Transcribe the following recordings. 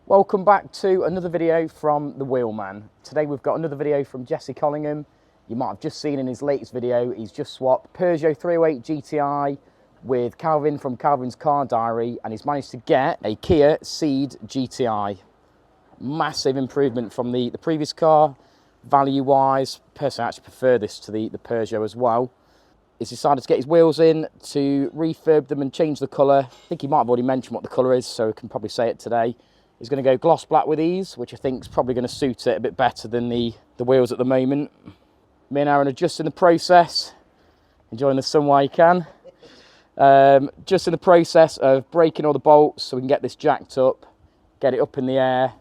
Welcome back to another video from the Wheelman. Today we've got another video from Jesse Collingham. You might have just seen in his latest video, he's just swapped Peugeot 308 GTI with Calvin from Calvin's Car Diary, and he's managed to get a Kia Cee'd GTI. Massive improvement from the previous car, value-wise. Personally, I actually prefer this to the Peugeot as well. He's decided to get his wheels in, to refurb them and change the colour. I think he might have already mentioned what the colour is, so we can probably say it today. He's going to go gloss black with these, which I think is probably going to suit it a bit better than the wheels at the moment. Me and Aaron are just in the process, enjoying the sun while you can. Just in the process of breaking all the bolts so we can get this jacked up, get it up in the air,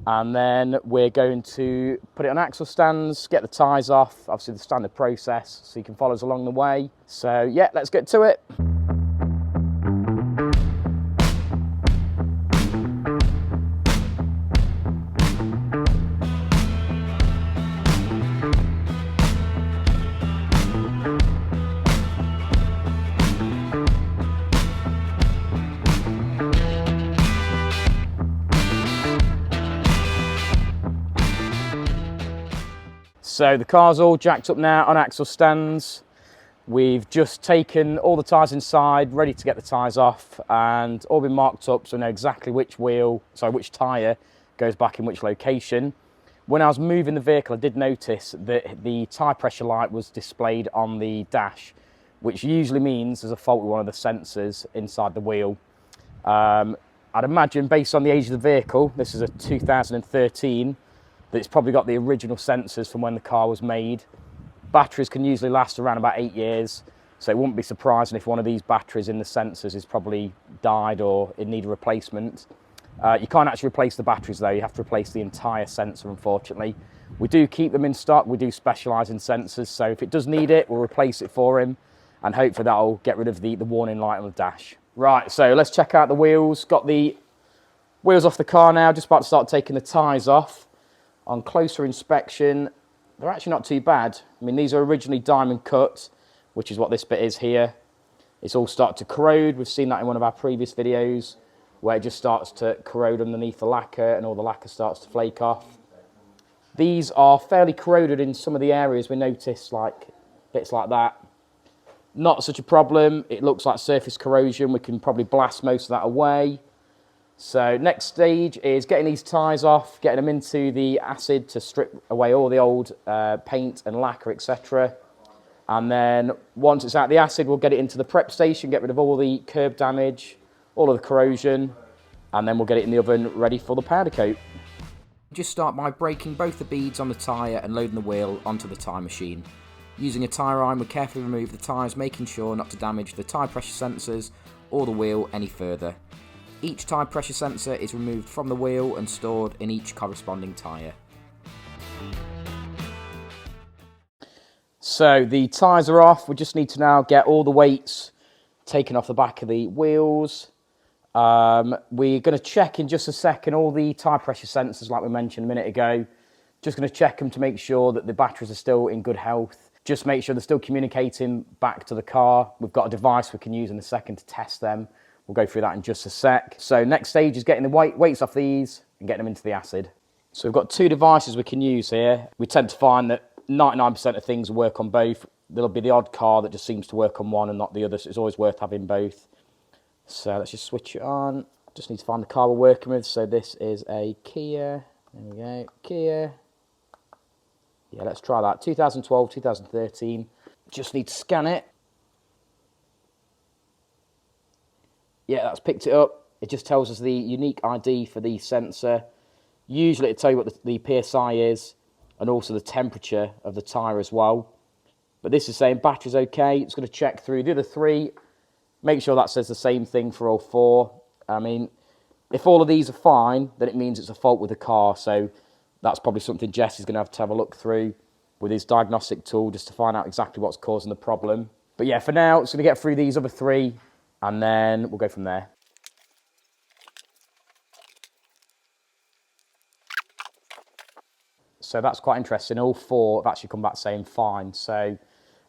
and then we're going to put it on axle stands, get the tyres off, obviously the standard process, so you can follow us along the way. So yeah, let's get to it. So the car's all jacked up now on axle stands. We've just taken all the tyres inside, ready to get the tyres off, and all been marked up so we know exactly which tyre goes back in which location. When I was moving the vehicle, I did notice that the tyre pressure light was displayed on the dash, which usually means there's a fault with one of the sensors inside the wheel. I'd imagine, based on the age of the vehicle, this is a 2013, that it's probably got the original sensors from when the car was made. Batteries can usually last around about 8 years, so it wouldn't be surprising if one of these batteries in the sensors is probably died or in need of replacement. You can't actually replace the batteries though, you have to replace the entire sensor, unfortunately. We do keep them in stock, we do specialise in sensors, so if it does need it, we'll replace it for him, and hopefully that'll get rid of the warning light on the dash. Right, so let's check out the wheels. Got the wheels off the car now, just about to start taking the tyres off. On closer inspection, they're actually not too bad. I mean, these are originally diamond cut, which is what this bit is here. It's all started to corrode. We've seen that in one of our previous videos, where it just starts to corrode underneath the lacquer and all the lacquer starts to flake off. These are fairly corroded in some of the areas. We notice like bits like that. Not such a problem. It looks like surface corrosion. We can probably blast most of that away. So next stage is getting these tyres off, getting them into the acid to strip away all the old paint and lacquer, etc. And then once it's out of the acid, we'll get it into the prep station, get rid of all the curb damage, all of the corrosion, and then we'll get it in the oven ready for the powder coat. Just start by breaking both the beads on the tyre and loading the wheel onto the tyre machine. Using a tyre iron, we carefully remove the tyres, making sure not to damage the tyre pressure sensors or the wheel any further. Each tyre pressure sensor is removed from the wheel and stored in each corresponding tyre. So the tyres are off. We just need to now get all the weights taken off the back of the wheels. We're going to check in just a second all the tyre pressure sensors like we mentioned a minute ago. Just going to check them to make sure that the batteries are still in good health. Just make sure they're still communicating back to the car. We've got a device we can use in a second to test them. We'll go through that in just a sec. So next stage is getting the weights off these and getting them into the acid. So we've got two devices we can use here. We tend to find that 99% of things work on both. There'll be the odd car that just seems to work on one and not the other, so it's always worth having both. So let's just switch it on. Just need to find the car we're working with. So this is a Kia. There we go, Kia. Yeah, let's try that. 2012, 2013. Just need to scan it. Yeah, that's picked it up. It just tells us the unique ID for the sensor. Usually it'll tell you what the PSI is and also the temperature of the tyre as well. But this is saying battery's okay. It's going to check through the other three. Make sure that says the same thing for all four. I mean, if all of these are fine, then it means it's a fault with the car. So that's probably something Jesse's going to have a look through with his diagnostic tool just to find out exactly what's causing the problem. But yeah, for now, it's going to get through these other three, and then we'll go from there. So that's quite interesting. All four have actually come back saying fine. So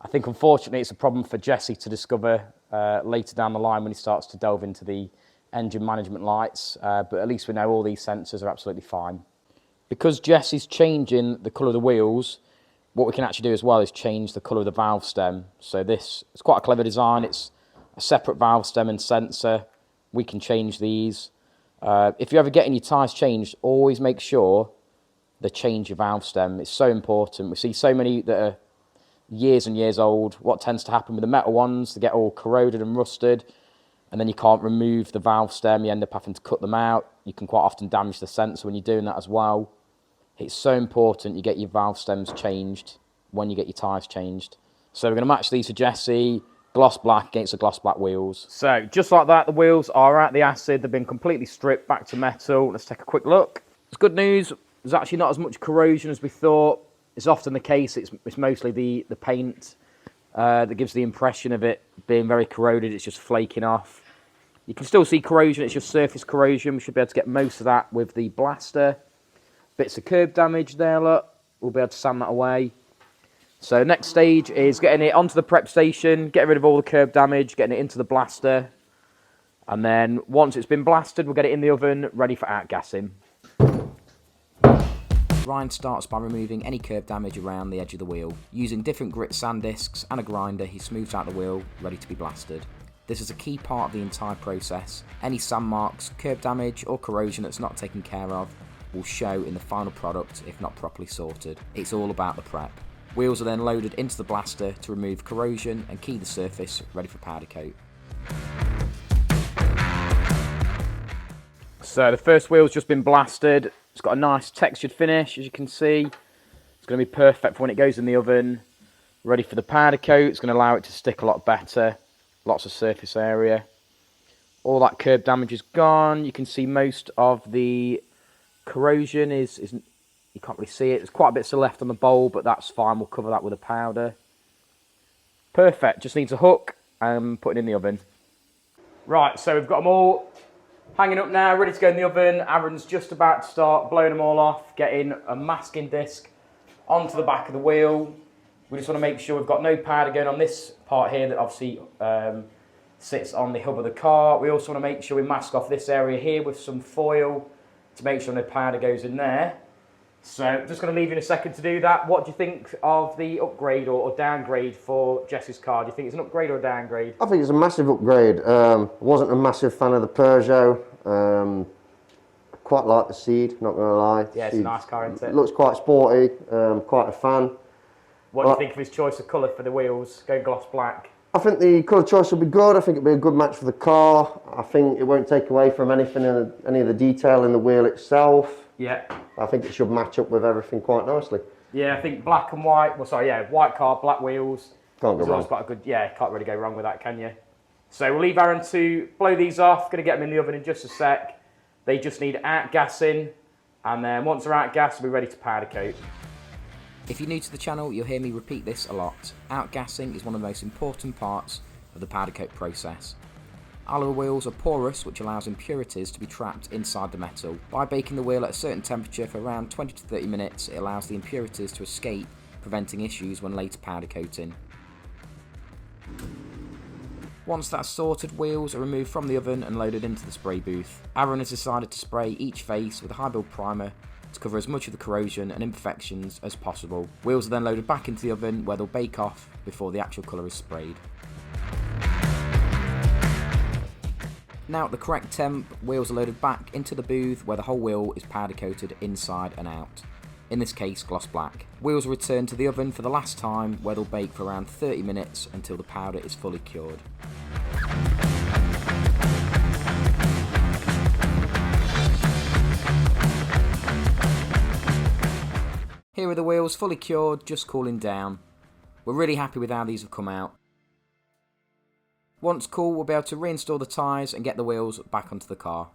I think, unfortunately, it's a problem for Jesse to discover later down the line when he starts to delve into the engine management lights, but at least we know all these sensors are absolutely fine. Because Jess is changing the colour of the wheels, what we can actually do as well is change the colour of the valve stem. So this is quite a clever design. It's a separate valve stem and sensor. We can change these. If you're ever getting your tyres changed, always make sure they change your valve stem. It's so important. We see so many that are years and years old. What tends to happen with the metal ones, they get all corroded and rusted, and then you can't remove the valve stem. You end up having to cut them out. You can quite often damage the sensor when you're doing that as well. It's so important you get your valve stems changed when you get your tyres changed. So we're going to match these for Jesse, gloss black against the gloss black wheels. So just like that, the wheels are out the acid. They've been completely stripped back to metal. Let's take a quick look. It's good news. There's actually not as much corrosion as we thought. It's often the case. It's mostly the paint that gives the impression of it being very corroded. It's just flaking off. You can still see corrosion. It's just surface corrosion. We should be able to get most of that with the blaster. Bits of curb damage there, look. We'll be able to sand that away. So next stage is getting it onto the prep station, getting rid of all the curb damage, getting it into the blaster. And then once it's been blasted, we'll get it in the oven, ready for outgassing. Ryan starts by removing any curb damage around the edge of the wheel. Using different grit sand discs and a grinder, he smooths out the wheel, ready to be blasted. This is a key part of the entire process. Any sand marks, curb damage or corrosion that's not taken care of will show in the final product if not properly sorted. It's all about the prep. Wheels are then loaded into the blaster to remove corrosion and key the surface ready for powder coat. So the first wheel's just been blasted. It's got a nice textured finish, as you can see. It's going to be perfect for when it goes in the oven. Ready for the powder coat. It's going to allow it to stick a lot better. Lots of surface area. All that curb damage is gone. You can see most of the corrosion is you can't really see it. There's quite a bit still left on the bowl, but that's fine. We'll cover that with a powder. Perfect. Just needs a hook and put it in the oven. Right, so we've got them all hanging up now, ready to go in the oven. Aaron's just about to start blowing them all off, getting a masking disc onto the back of the wheel. We just want to make sure we've got no powder going on this part here that obviously sits on the hub of the car. We also want to make sure we mask off this area here with some foil to make sure no powder goes in there. So just going to leave you in a second to do that. What do you think of the upgrade or downgrade for Jess's car? Do you think it's an upgrade or a downgrade? I think it's a massive upgrade. Wasn't a massive fan of the Peugeot. Quite like the Cee'd, not going to lie. Yeah, it's a nice car, isn't it? Looks quite sporty, quite a fan. What do you think of his choice of colour for the wheels, going gloss black? I think the colour choice will be good. I think it'll be a good match for the car. I think it won't take away from anything, any of the detail in the wheel itself. Yeah. I think it should match up with everything quite nicely. Yeah, I think black and white, well sorry, yeah, white car, black wheels. Can't go wrong. Quite a good, yeah, can't really go wrong with that, can you? So we'll leave Aaron to blow these off. Going to get them in the oven in just a sec. They just need outgassing, and then once they're outgassed, we'll be ready to powder coat. If you're new to the channel, you'll hear me repeat this a lot. Outgassing is one of the most important parts of the powder coat process. Alloy wheels are porous, which allows impurities to be trapped inside the metal. By baking the wheel at a certain temperature for around 20 to 30 minutes, it allows the impurities to escape, preventing issues when later powder coating. Once that's sorted, wheels are removed from the oven and loaded into the spray booth. Aaron has decided to spray each face with a high build primer to cover as much of the corrosion and imperfections as possible. Wheels are then loaded back into the oven where they'll bake off before the actual colour is sprayed. Now at the correct temp, wheels are loaded back into the booth where the whole wheel is powder coated inside and out. In this case, gloss black. Wheels are returned to the oven for the last time where they'll bake for around 30 minutes until the powder is fully cured. Here are the wheels fully cured, just cooling down. We're really happy with how these have come out. Once cool, we'll be able to reinstall the tyres and get the wheels back onto the car.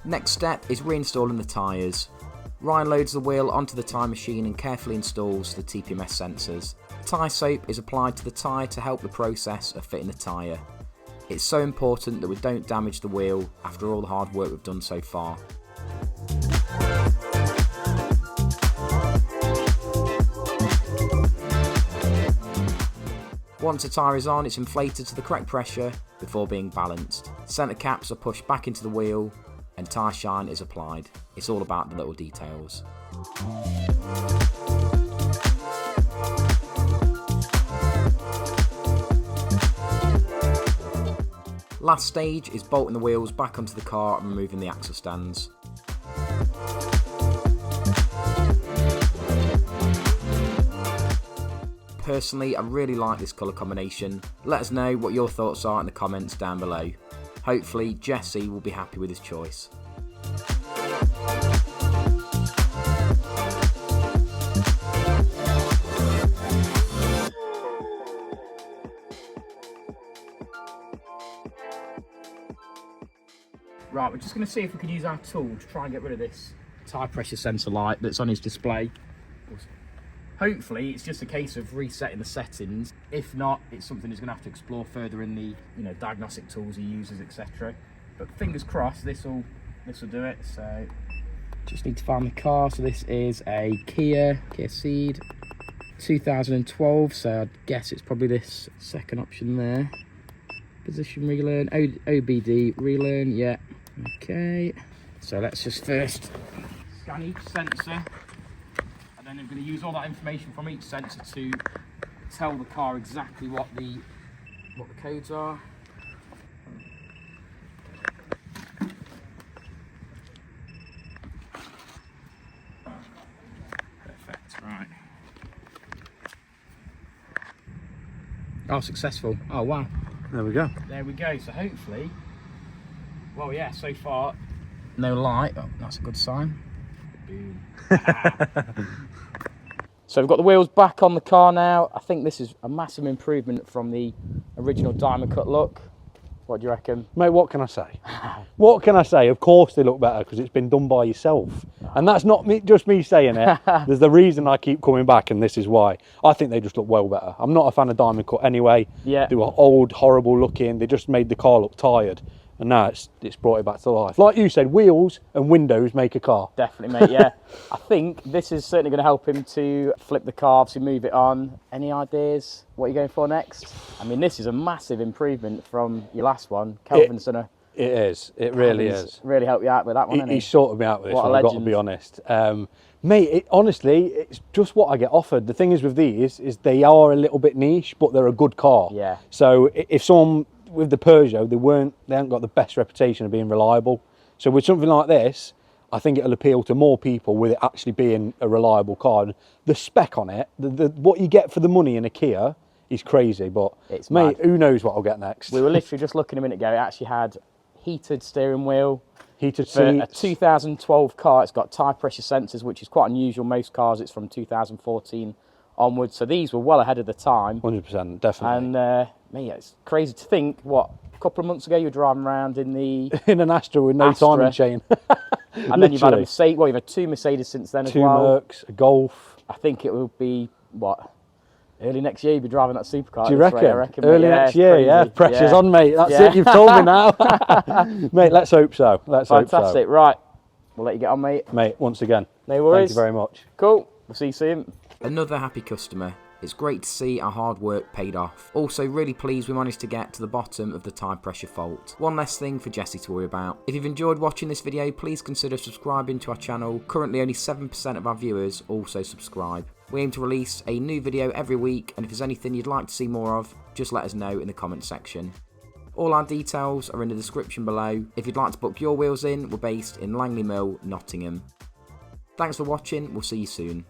Next step is reinstalling the tyres. Ryan loads the wheel onto the tyre machine and carefully installs the TPMS sensors. Tyre soap is applied to the tyre to help the process of fitting the tyre. It's so important that we don't damage the wheel after all the hard work we've done so far. Once the tyre is on, it's inflated to the correct pressure before being balanced. Centre caps are pushed back into the wheel and tyre shine is applied. It's all about the little details. Last stage is bolting the wheels back onto the car and removing the axle stands. Personally, I really like this colour combination. Let us know what your thoughts are in the comments down below. Hopefully Jesse will be happy with his choice. Right, we're just going to see if we could use our tool to try and get rid of this tyre pressure sensor light that's on his display. Hopefully it's just a case of resetting the settings. If not, it's something he's going to have to explore further in the diagnostic tools he uses, etc. But fingers crossed this will do it. So just need to find the car. So this is a Kia Cee'd 2012. So I'd guess it's probably this second option there. Position relearn, OBD relearn, yeah. Okay, so let's just first scan each sensor, and then I'm going to use all that information from each sensor to tell the car exactly what the codes are. Perfect, right. Oh, successful. Oh, wow. There we go. There we go. So hopefully, well, yeah, so far, no light. Oh, that's a good sign. Boom. So we've got the wheels back on the car now. I think this is a massive improvement from the original diamond cut look. What do you reckon? Mate, what can I say? What can I say? Of course they look better because it's been done by yourself. And that's not just me saying it. There's the reason I keep coming back, and this is why. I think they just look well better. I'm not a fan of diamond cut anyway. Yeah. They were old, horrible looking. They just made the car look tired. And now it's brought it back to life. Like you said, wheels and windows make a car. Definitely, mate, yeah. I think this is certainly going to help him to flip the car, obviously move it on. Any ideas? What are you going for next? I mean, this is a massive improvement from your last one. Kelvin's done It is. It really is. Really helped you out with that one, hasn't he? He sorted me out with this What a one, I've got to legend. be honest. Mate, honestly, it's just what I get offered. The thing is with these, is they are a little bit niche, but they're a good car. Yeah. So if someone with the Peugeot, they haven't got the best reputation of being reliable. So with something like this, I think it'll appeal to more people with it actually being a reliable car. And the spec on it, what you get for the money in a Kia is crazy. But It's mate, mad. who knows what I'll get next? We were literally just looking a minute ago. It actually had heated steering wheel. Heated For a seats. 2012 car, it's got tyre pressure sensors, which is quite unusual. Most cars, it's from 2014 onwards. So these were well ahead of the time. 100%, definitely. And mate, it's crazy to think, what, a couple of months ago you were driving around in the in an Astra with no Astra. timing chain. and then you've had a Mercedes. Well, you've had two Mercedes since then as Two well. Mercs, a Golf. I think it will be what, early next year you'll be driving that supercar. Do you at this reckon? rate, I reckon, Early mate. Yeah, next it's year, crazy. yeah. Pressure's Yeah. on, mate. That's Yeah. it. You've told me now, mate. Let's hope so. Let's hope Fantastic. so, Right, we'll let you get on, mate. mate. Once again, No worries. thank you very much. Cool. We'll see you soon. Another happy customer. It's great to see our hard work paid off. Also really pleased we managed to get to the bottom of the tyre pressure fault. One less thing for Jesse to worry about. If you've enjoyed watching this video, please consider subscribing to our channel. Currently only 7% of our viewers also subscribe. We aim to release a new video every week, and if there's anything you'd like to see more of, just let us know in the comment section. All our details are in the description below. If you'd like to book your wheels in, we're based in Langley Mill, Nottingham. Thanks for watching, we'll see you soon.